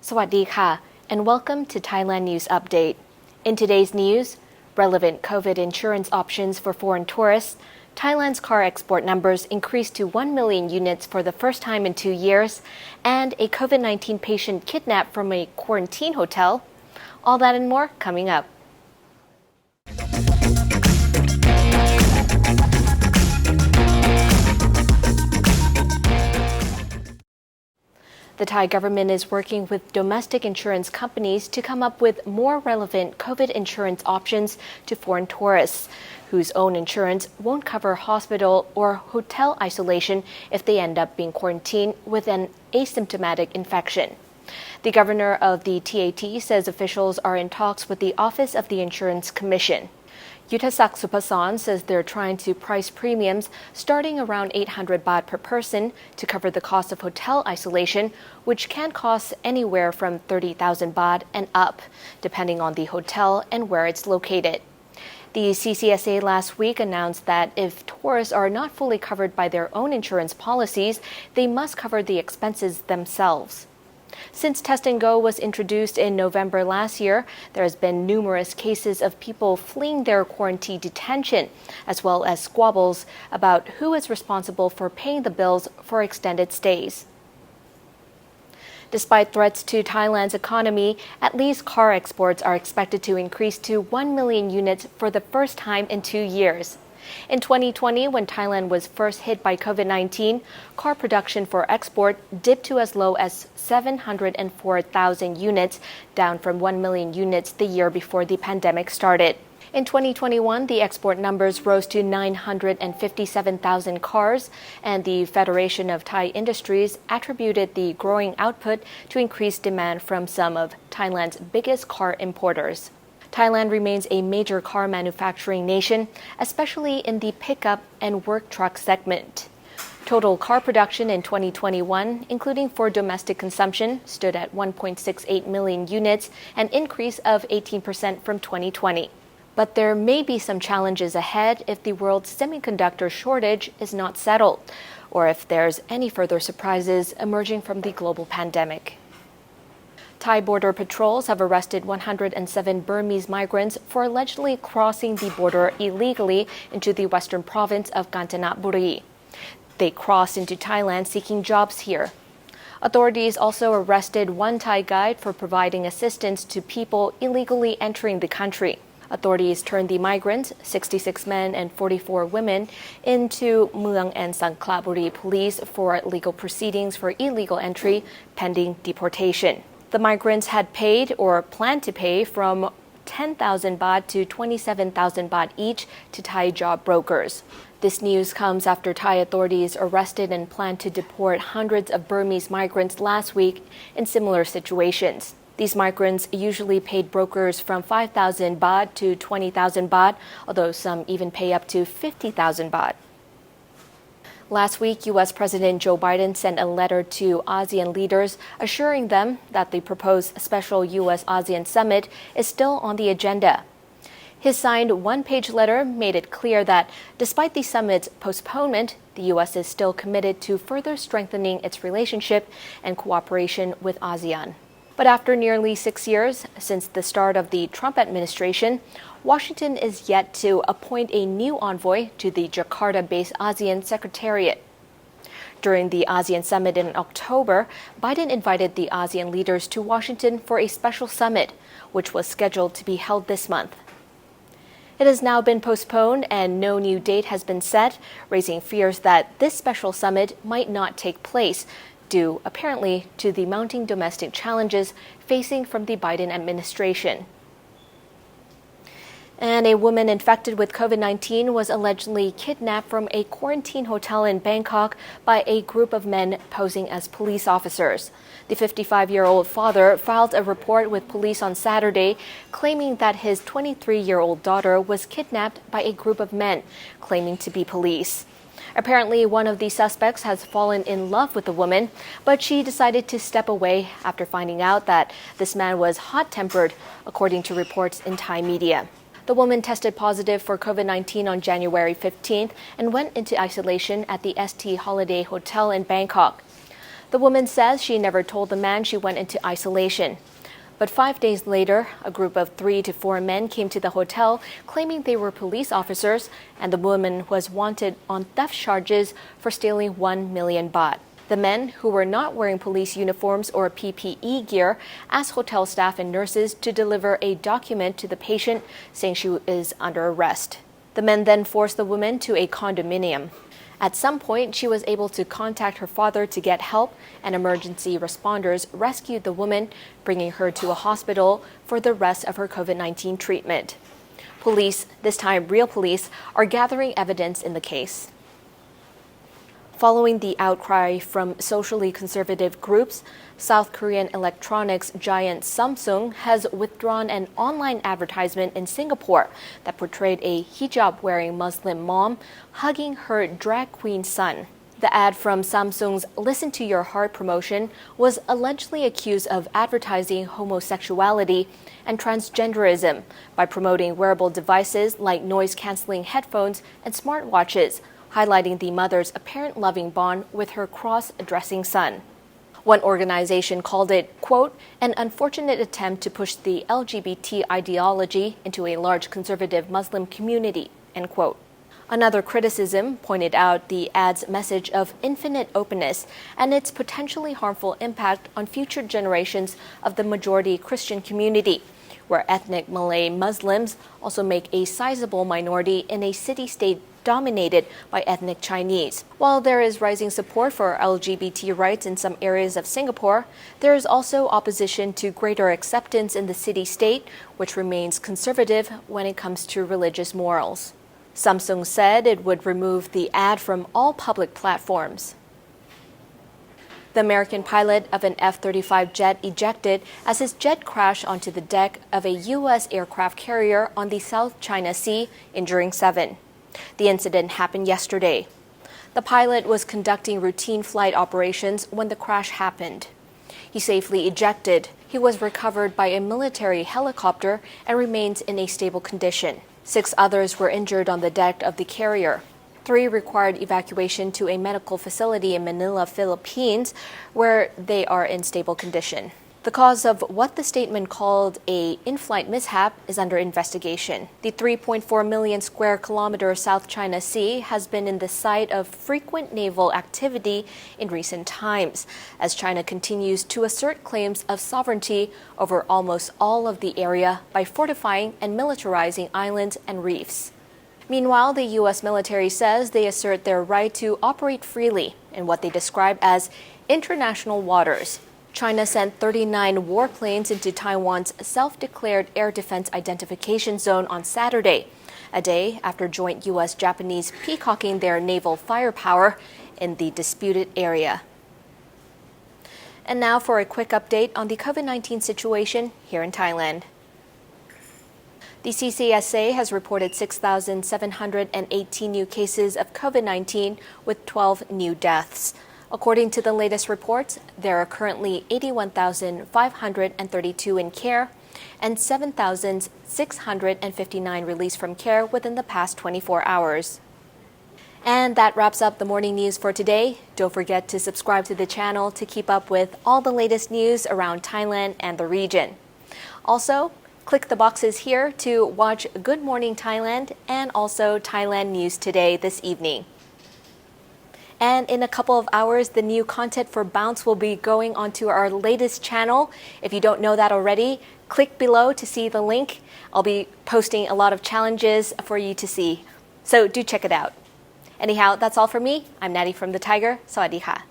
สวัสดีค่ะ and welcome to Thailand News Update. In today's news, relevant COVID insurance options for foreign tourists, Thailand's car export numbers increased to 1 million units for the first time in 2 years, and a COVID-19 patient kidnapped from a quarantine hotel. All that and more coming up. The Thai government is working with domestic insurance companies to come up with more relevant COVID insurance options to foreign tourists, whose own insurance won't cover hospital or hotel isolation if they end up being quarantined with an asymptomatic infection. The governor of the TAT says officials are in talks with the Office of the Insurance Commission. Yuttasak Supasan says they're trying to price premiums starting around 800 baht per person to cover the cost of hotel isolation, which can cost anywhere from 30,000 baht and up, depending on the hotel and where it's located. The CCSA last week announced that if tourists are not fully covered by their own insurance policies, they must cover the expenses themselves. Since Test and Go was introduced in November last year, there has been numerous cases of people fleeing their quarantine detention, as well as squabbles about who is responsible for paying the bills for extended stays. Despite threats to Thailand's economy, at least car exports are expected to increase to 1 million units for the first time in 2 years. In 2020, when Thailand was first hit by COVID-19, car production for export dipped to as low as 704,000 units, down from 1 million units the year before the pandemic started. In 2021, the export numbers rose to 957,000 cars, and the Federation of Thai Industries attributed the growing output to increased demand from some of Thailand's biggest car importers. Thailand remains a major car manufacturing nation, especially in the pickup and work truck segment. Total car production in 2021, including for domestic consumption, stood at 1.68 million units, an increase of 18% from 2020. But there may be some challenges ahead if the world's semiconductor shortage is not settled, or if there's any further surprises emerging from the global pandemic. Thai border patrols have arrested 107 Burmese migrants for allegedly crossing the border illegally into the western province of Kanchanaburi. They crossed into Thailand seeking jobs here. Authorities also arrested one Thai guide for providing assistance to people illegally entering the country. Authorities turned the migrants, 66 men and 44 women, into Mueang and Sangkhlaburi police for legal proceedings for illegal entry pending deportation. The migrants had paid or planned to pay from 10,000 baht to 27,000 baht each to Thai job brokers. This news comes after Thai authorities arrested and planned to deport hundreds of Burmese migrants last week in similar situations. These migrants usually paid brokers from 5,000 baht to 20,000 baht, although some even pay up to 50,000 baht. Last week, U.S. President Joe Biden sent a letter to ASEAN leaders assuring them that the proposed special US-ASEAN summit is still on the agenda. His signed one-page letter made it clear that despite the summit's postponement, the U.S. is still committed to further strengthening its relationship and cooperation with ASEAN. But after nearly 6 years since the start of the Trump administration, Washington is yet to appoint a new envoy to the Jakarta-based ASEAN Secretariat. During the ASEAN summit in October, Biden invited the ASEAN leaders to Washington for a special summit, which was scheduled to be held this month. It has now been postponed and no new date has been set, raising fears that this special summit might not take place, due apparently to the mounting domestic challenges facing from the Biden administration. And a woman infected with COVID-19 was allegedly kidnapped from a quarantine hotel in Bangkok by a group of men posing as police officers. The 55-year-old father filed a report with police on Saturday, claiming that his 23-year-old daughter was kidnapped by a group of men, claiming to be police. Apparently, one of the suspects has fallen in love with the woman, but she decided to step away after finding out that this man was hot-tempered, according to reports in Thai media. The woman tested positive for COVID-19 on January 15th and went into isolation at the ST Holiday Hotel in Bangkok. The woman says she never told the man she went into isolation. But 5 days later, a group of 3 to 4 men came to the hotel claiming they were police officers, and the woman was wanted on theft charges for stealing 1 million baht. The men, who were not wearing police uniforms or PPE gear, asked hotel staff and nurses to deliver a document to the patient saying she is under arrest. The men then forced the woman to a condominium. At some point, she was able to contact her father to get help, and emergency responders rescued the woman, bringing her to a hospital for the rest of her COVID-19 treatment. Police, this time real police, are gathering evidence in the case. Following the outcry from socially conservative groups, South Korean electronics giant Samsung has withdrawn an online advertisement in Singapore that portrayed a hijab-wearing Muslim mom hugging her drag queen son. The ad from Samsung's Listen to Your Heart promotion was allegedly accused of advertising homosexuality and transgenderism by promoting wearable devices like noise-canceling headphones and smartwatches, highlighting the mother's apparent loving bond with her cross-dressing son. One organization called it, quote, an unfortunate attempt to push the LGBT ideology into a large conservative Muslim community, end quote. Another criticism pointed out the ad's message of infinite openness and its potentially harmful impact on future generations of the majority Christian community, where ethnic Malay Muslims also make a sizable minority in a city-state dominated by ethnic Chinese. While there is rising support for LGBT rights in some areas of Singapore, there is also opposition to greater acceptance in the city-state, which remains conservative when it comes to religious morals. Samsung said it would remove the ad from all public platforms. The American pilot of an F-35 jet ejected as his jet crashed onto the deck of a U.S. aircraft carrier on the South China Sea, injuring 7. The incident happened yesterday. The pilot was conducting routine flight operations when the crash happened. He safely ejected. He was recovered by a military helicopter and remains in a stable condition. 6 others were injured on the deck of the carrier. 3 required evacuation to a medical facility in Manila, Philippines, where they are in stable condition. The cause of what the statement called an in-flight mishap is under investigation. The 3.4 million square kilometer South China Sea has been in the site of frequent naval activity in recent times, as China continues to assert claims of sovereignty over almost all of the area by fortifying and militarizing islands and reefs. Meanwhile, the U.S. military says they assert their right to operate freely in what they describe as international waters. China sent 39 warplanes into Taiwan's self-declared air defense identification zone on Saturday, a day after joint U.S.-Japanese peacocking their naval firepower in the disputed area. And now for a quick update on the COVID-19 situation here in Thailand. The CCSA has reported 6,718 new cases of COVID-19 with 12 new deaths. According to the latest reports, there are currently 81,532 in care and 7,659 released from care within the past 24 hours. And that wraps up the morning news for today. Don't forget to subscribe to the channel to keep up with all the latest news around Thailand and the region. Also, click the boxes here to watch Good Morning Thailand and also Thailand News Today this evening. And in a couple of hours, the new content for Bounce will be going onto our latest channel. If you don't know that already, click below to see the link. I'll be posting a lot of challenges for you to see. So do check it out. Anyhow, that's all for me. I'm Natty from the Thaiger. Sawadee ka.